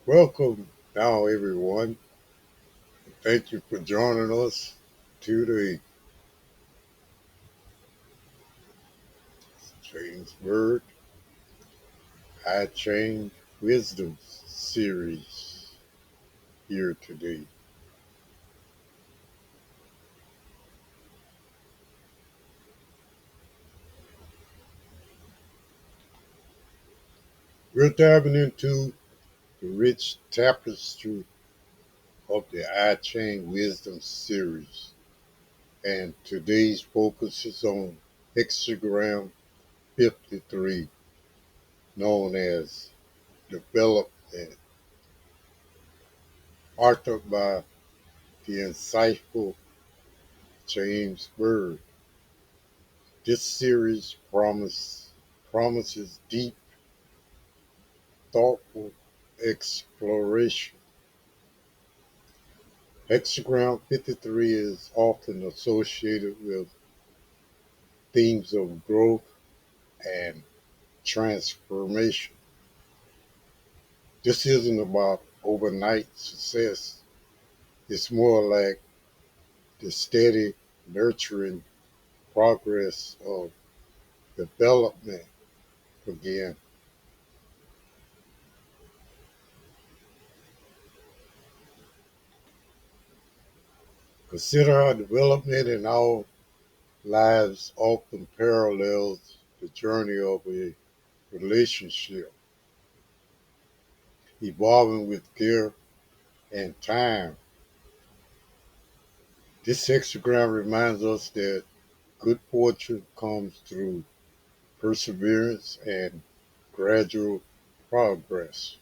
Welcome now, everyone. Thank you for joining us today. James Bird, I Ching Wisdom series here today. We're diving into the rich tapestry of the I Ching Wisdom series, and today's focus is on hexagram 53, known as development, authored by the insightful James Bird. This series promises deep, thoughtful exploration. Hexagram 53 is often associated with themes of growth and transformation. This isn't about overnight success. It's more like the steady, nurturing progress of development again. Consider how development in our lives often parallels the journey of a relationship, evolving with care and time. This hexagram reminds us that good fortune comes through perseverance and gradual progress.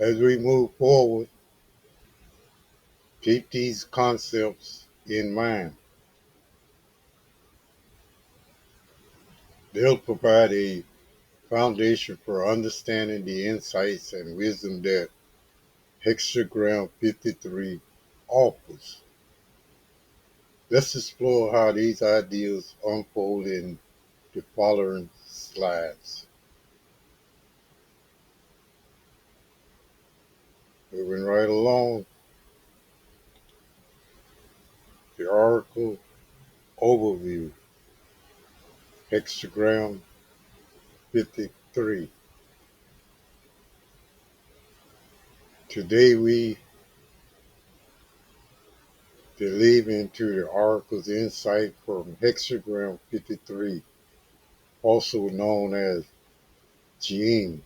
As we move forward, keep these concepts in mind. They'll provide a foundation for understanding the insights and wisdom that hexagram 53 offers. Let's explore how these ideas unfold in the following slides. Moving right along, the Oracle Overview, Hexagram 53. Today we delve into the Oracle's insight from Hexagram 53, also known as Jing.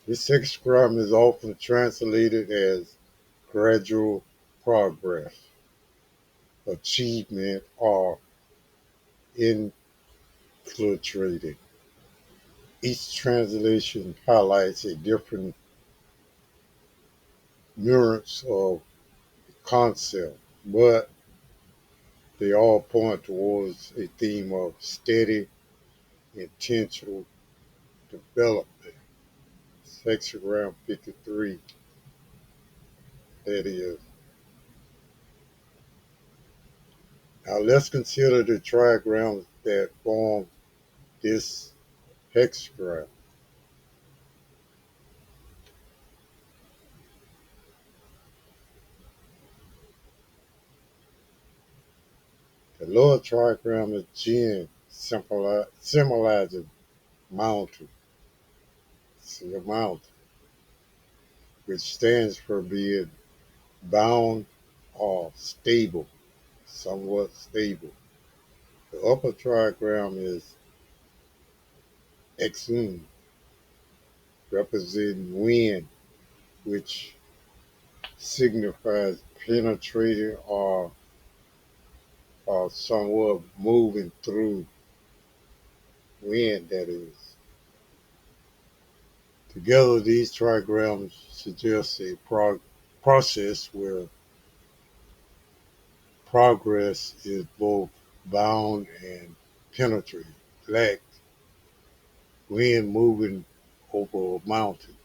This hexagram is often translated as gradual progress, achievement, or infiltrating. Each translation highlights a different nuance of the concept, but they all point towards a theme of steady, intentional development. Hexagram 53, that is. Now let's consider the trigrams that form this hexagram. The lower trigram is Jin, symbolizing mountain. See a mountain, which stands for being bound or stable, somewhat stable. The upper trigram is Exum, representing wind, which signifies penetrating or somewhat moving through wind, that is. Together, these trigrams suggest a process where progress is both bound and penetrating. like wind moving over a mountain,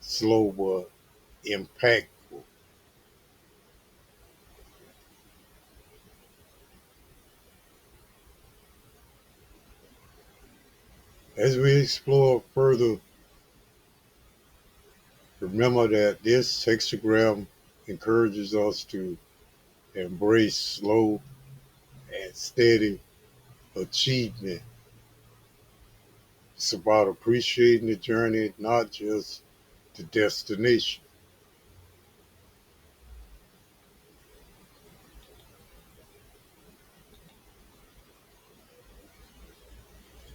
slow but impactful. As we explore further, remember that this hexagram encourages us to embrace slow and steady achievement. It's about appreciating the journey, not just the destination.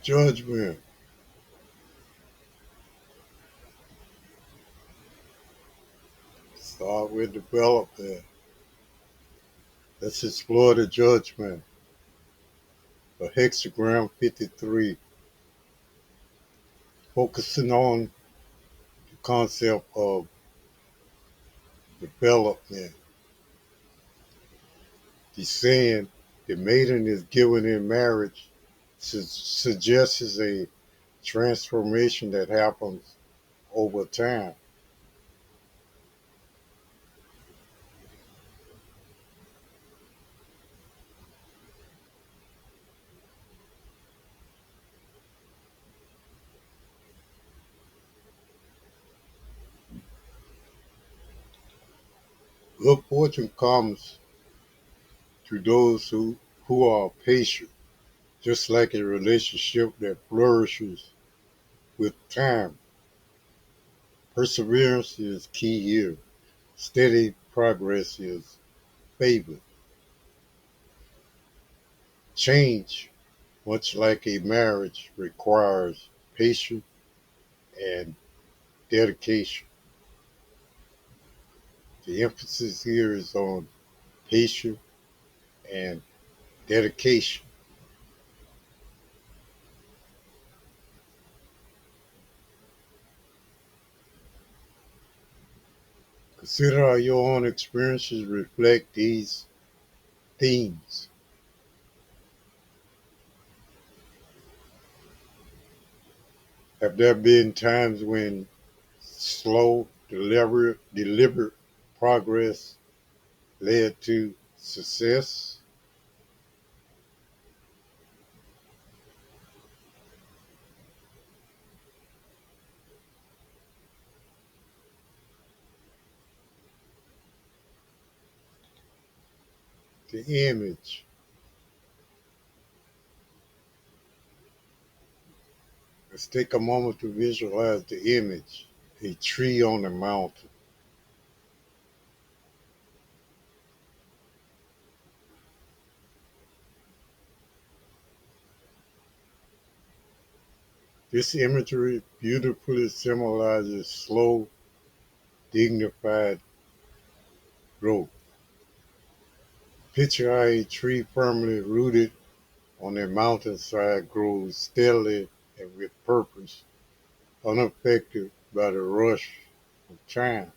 Judgment. Start with development. Let's explore the judgment. A hexagram 53, focusing on the concept of development. He's saying the maiden is given in marriage suggests a transformation that happens over time. Good fortune comes to those who are patient, just like a relationship that flourishes with time. Perseverance is key here. Steady progress is favored. Change, much like a marriage, requires patience and dedication. The emphasis here is on patience and dedication. Consider how your own experiences reflect these themes. Have there been times when slow, deliberate progress led to success? The image. Let's take a moment to visualize the image. A tree on a mountain. This imagery beautifully symbolizes slow, dignified growth. Picture how a tree firmly rooted on a mountainside grows steadily and with purpose, unaffected by the rush of time.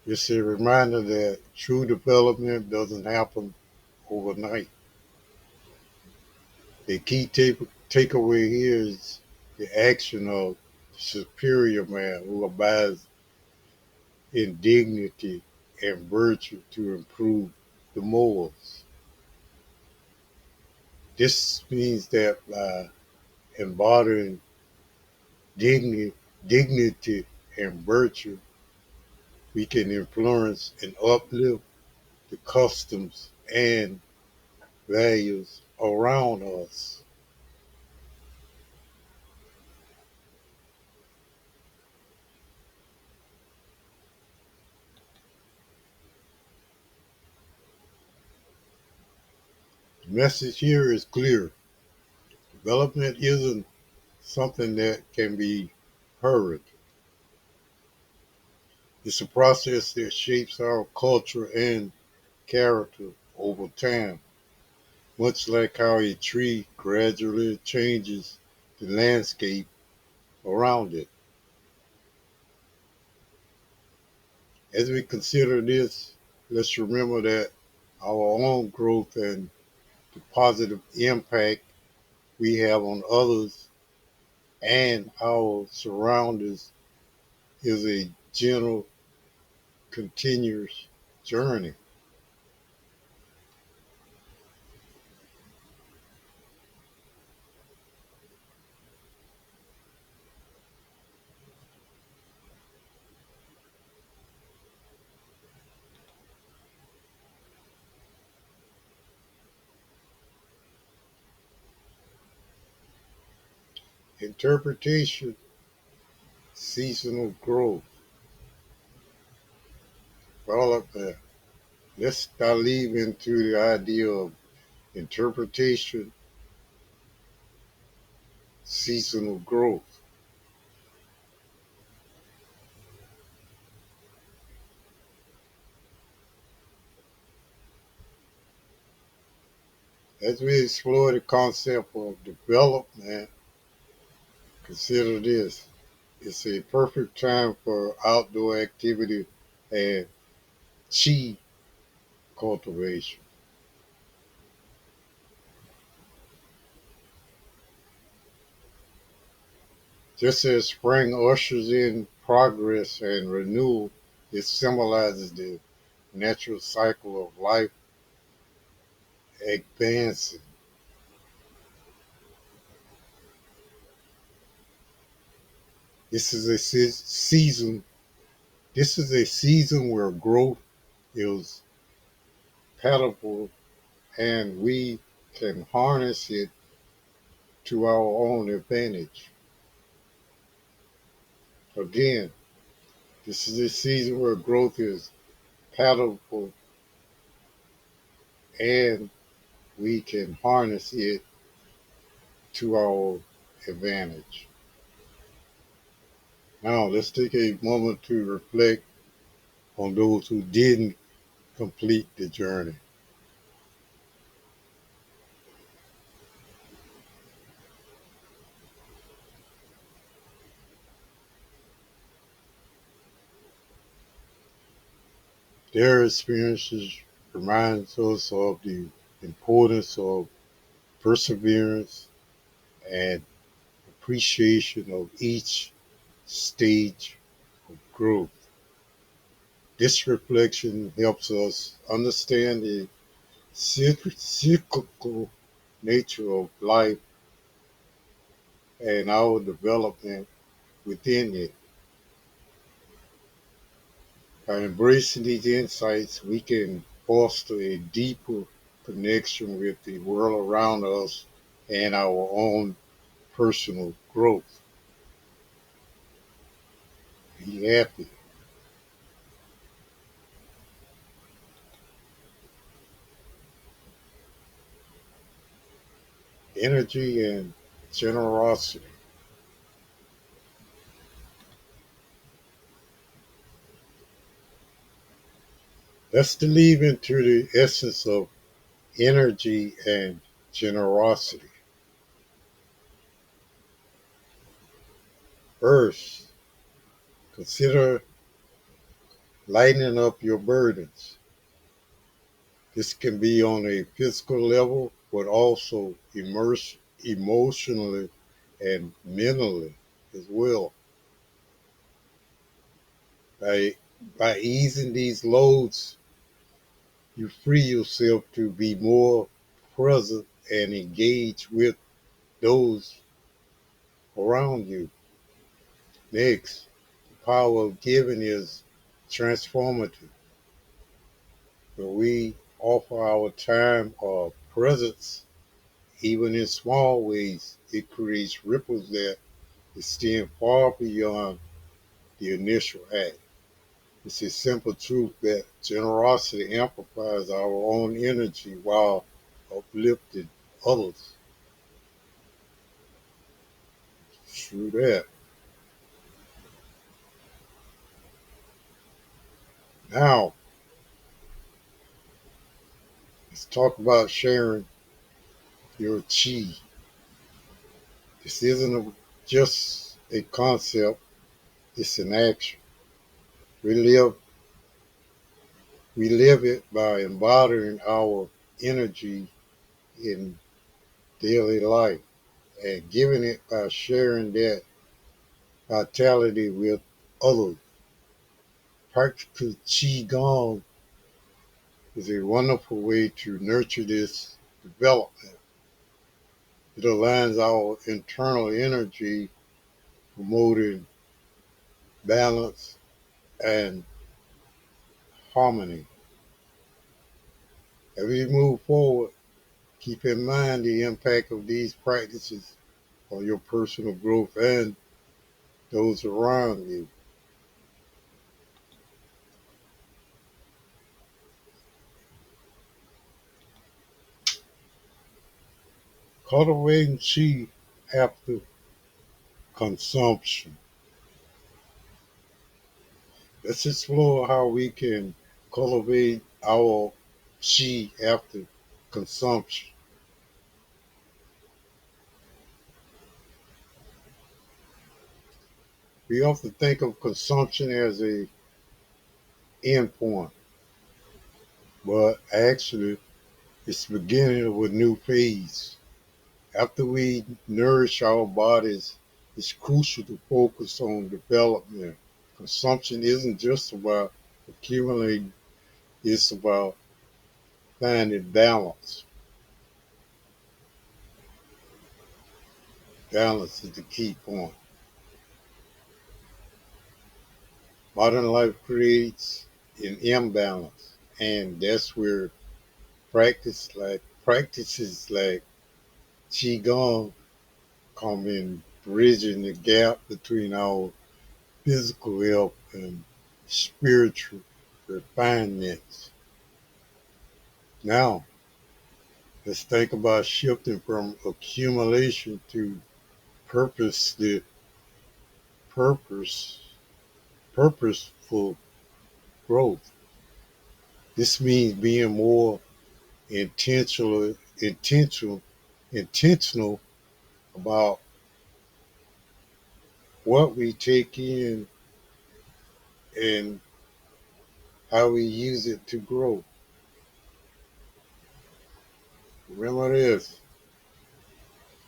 It's a reminder that true development doesn't happen overnight. The key takeaway here is the action of the superior man who abides in dignity and virtue to improve the morals. This means that by embodying dignity, dignity and virtue, we can influence and uplift the customs and values around us. The message here is clear. Development isn't something that can be hurried. It's a process that shapes our culture and character over time, much like how a tree gradually changes the landscape around it. As we consider this, let's remember that our own growth and the positive impact we have on others and our surroundings is a general, continuous journey. Interpretation, seasonal growth, all of that. Let's dive into the idea of interpretation, seasonal growth. As we explore the concept of development, consider this. It's a perfect time for outdoor activity and chi cultivation. Just as spring ushers in progress and renewal, it symbolizes the natural cycle of life advancing. This is a season. This is a season where growth is palatable and we can harness it to our own advantage. Again, this is a season where growth is palatable and we can harness it to our advantage. Now, let's take a moment to reflect on those who didn't complete the journey. Their experiences reminds us of the importance of perseverance and appreciation of each stage of growth. This reflection helps us understand the cyclical nature of life and our development within it. By embracing these insights, we can foster a deeper connection with the world around us and our own personal growth. Be happy. Energy and generosity. Let's delve into the essence of energy and generosity. First, consider lightening up your burdens. This can be on a physical level, but also emotionally and mentally as well. By, by easing these loads, you free yourself to be more present and engage with those around you. Next, the power of giving is transformative. When we offer our time or presence, even in small ways, it creates ripples that extend far beyond the initial act. It's a simple truth that generosity amplifies our own energy while uplifting others. True that. Now, let's talk about sharing your chi. This isn't just a concept, it's an action. We live, we live it by embodying our energy in daily life. and giving it by sharing that vitality with others. Practical Qigong is a wonderful way to nurture this development. It aligns our internal energy, promoting balance and harmony. As we move forward, keep in mind the impact of these practices on your personal growth and those around you. Cultivating chi after consumption. Let's explore how we can cultivate our chi after consumption. We often think of consumption as a endpoint, but actually it's the beginning of a new phase. After we nourish our bodies, it's crucial to focus on development. Consumption isn't just about accumulating, it's about finding balance. Balance is the key point. Modern life creates an imbalance, and that's where practices like qigong come in, bridging the gap between our physical health and spiritual refinements. Now, let's think about shifting from accumulation to purpose, the purpose, purposeful growth. This means being more intentional, intentional, intentional about what we take in and how we use it to grow. Remember this,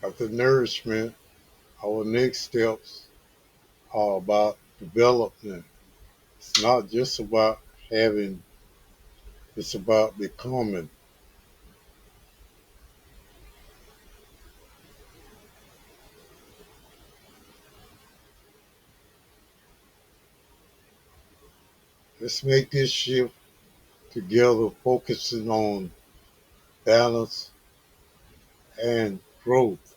after nourishment, our next steps are about development. It's not just about having, it's about becoming. Let's make this shift together, focusing on balance and growth.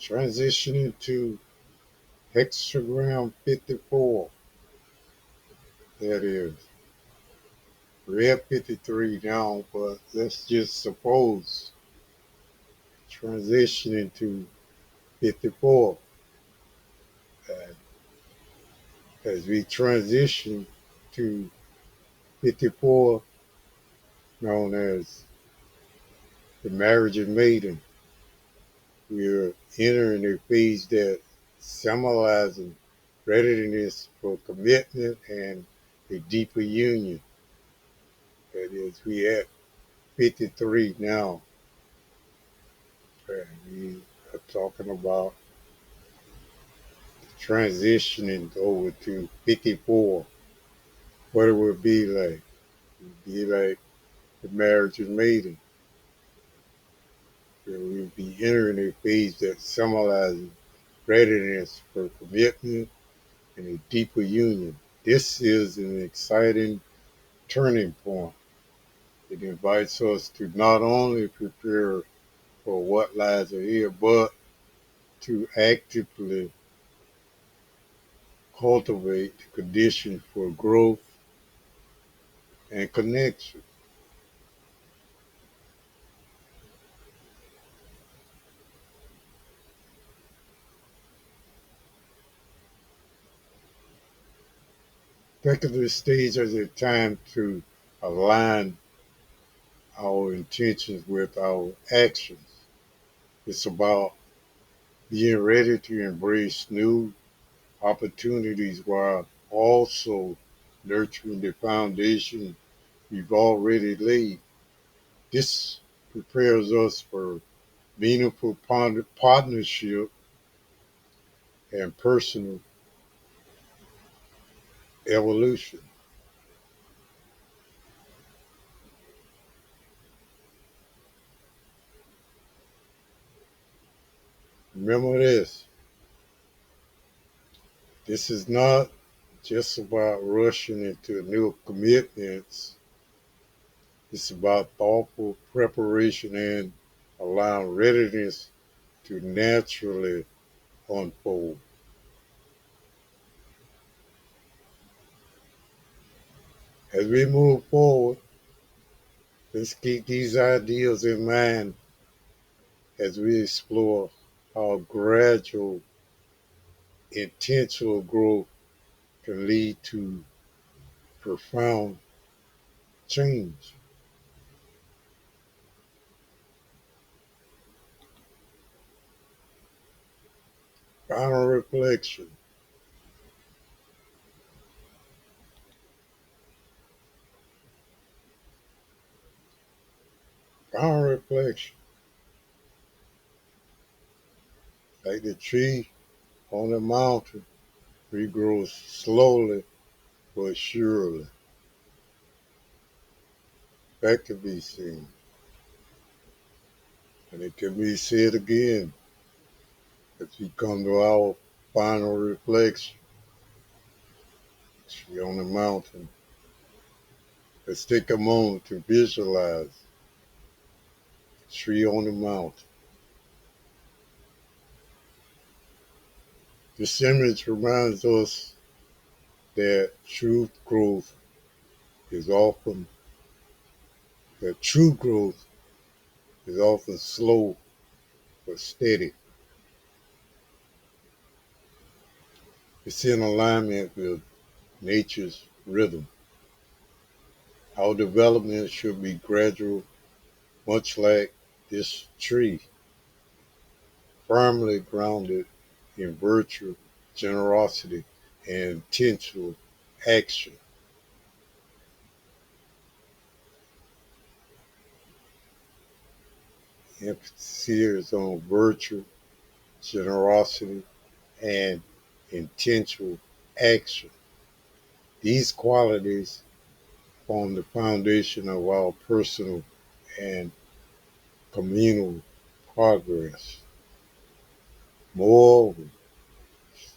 Transitioning to hexagram 54, that is. We're at 53 now, but let's just suppose transitioning to 54. Uh, as we transition to 54, known as the marriage of maiden, we're entering a phase that symbolizes readiness for commitment and a deeper union. That is, we at 53 now, and we are talking about transitioning over to 54. What it would be like. It would be like the marriage of maiden. Where we'd be entering a phase that symbolizes readiness for commitment and a deeper union. This is an exciting turning point. It invites us to not only prepare for what lies ahead, but to actively cultivate the conditions for growth and connection. Think of this stage as a time to align our intentions with our actions. It's about being ready to embrace new opportunities while also nurturing the foundation we've already laid. This prepares us for meaningful partnership and personal evolution. Remember this, this is not just about rushing into new commitments. It's about thoughtful preparation and allowing readiness to naturally unfold. As we move forward, let's keep these ideas in mind as we explore how gradual, intentional growth can lead to profound change. Final reflection. Final reflection. Like the tree on the mountain, regrows slowly but surely. That can be seen. And it can be said again as we come to our final reflection. Tree on the mountain. Let's take a moment to visualize tree on the mountain. This image reminds us that is often true growth is often slow but steady. It's in alignment with nature's rhythm. Our development should be gradual, much like this tree, firmly grounded in virtue, generosity, and intentional action. Emphasis here is on virtue, generosity, and intentional action. These qualities form the foundation of our personal and communal progress. Moreover,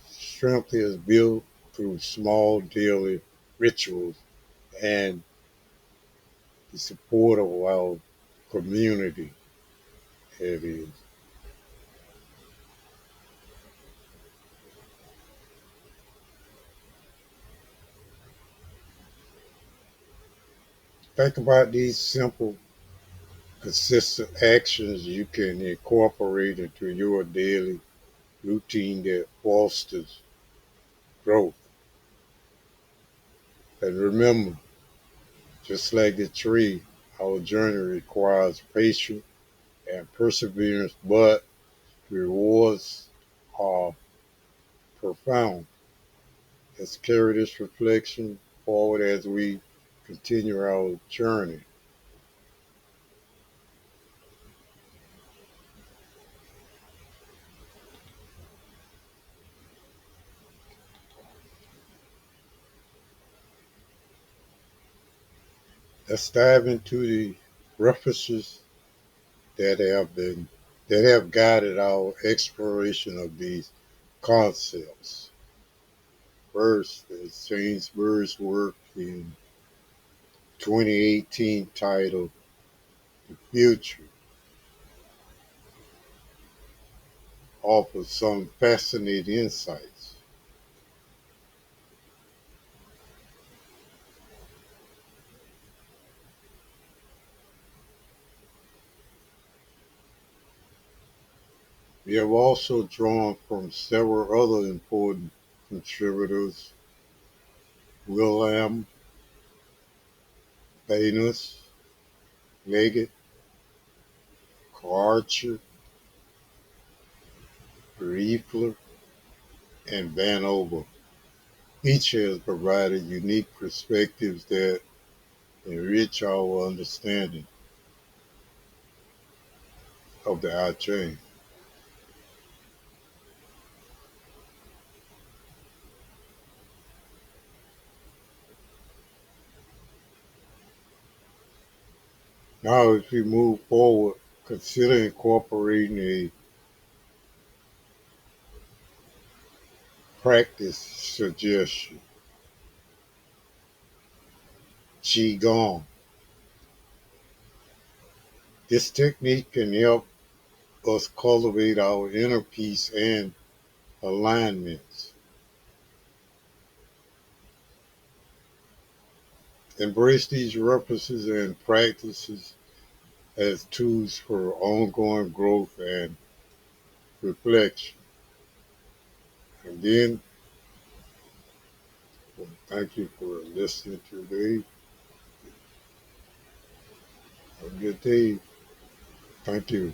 strength is built through small daily rituals and the support of our community. It is. Think about these simple, consistent actions you can incorporate into your daily routine that fosters growth. And remember, just like the tree, our journey requires patience and perseverance, but rewards are profound. Let's carry this reflection forward as we continue our journey. Let's dive into the references that have been that have guided our exploration of these concepts. First is James Bird's work in 2018 titled The Future offers some fascinating insights. We have also drawn from several other important contributors: William Banus, Leggett, Karcher, Riefler, and Van Over. Each has provided unique perspectives that enrich our understanding of the I Ching. Now, as we move forward, consider incorporating a practice suggestion, Qigong. This technique can help us cultivate our inner peace and alignments. Embrace these references and practices as tools for ongoing growth and reflection. And then, thank you for listening today. Have a good day. Thank you.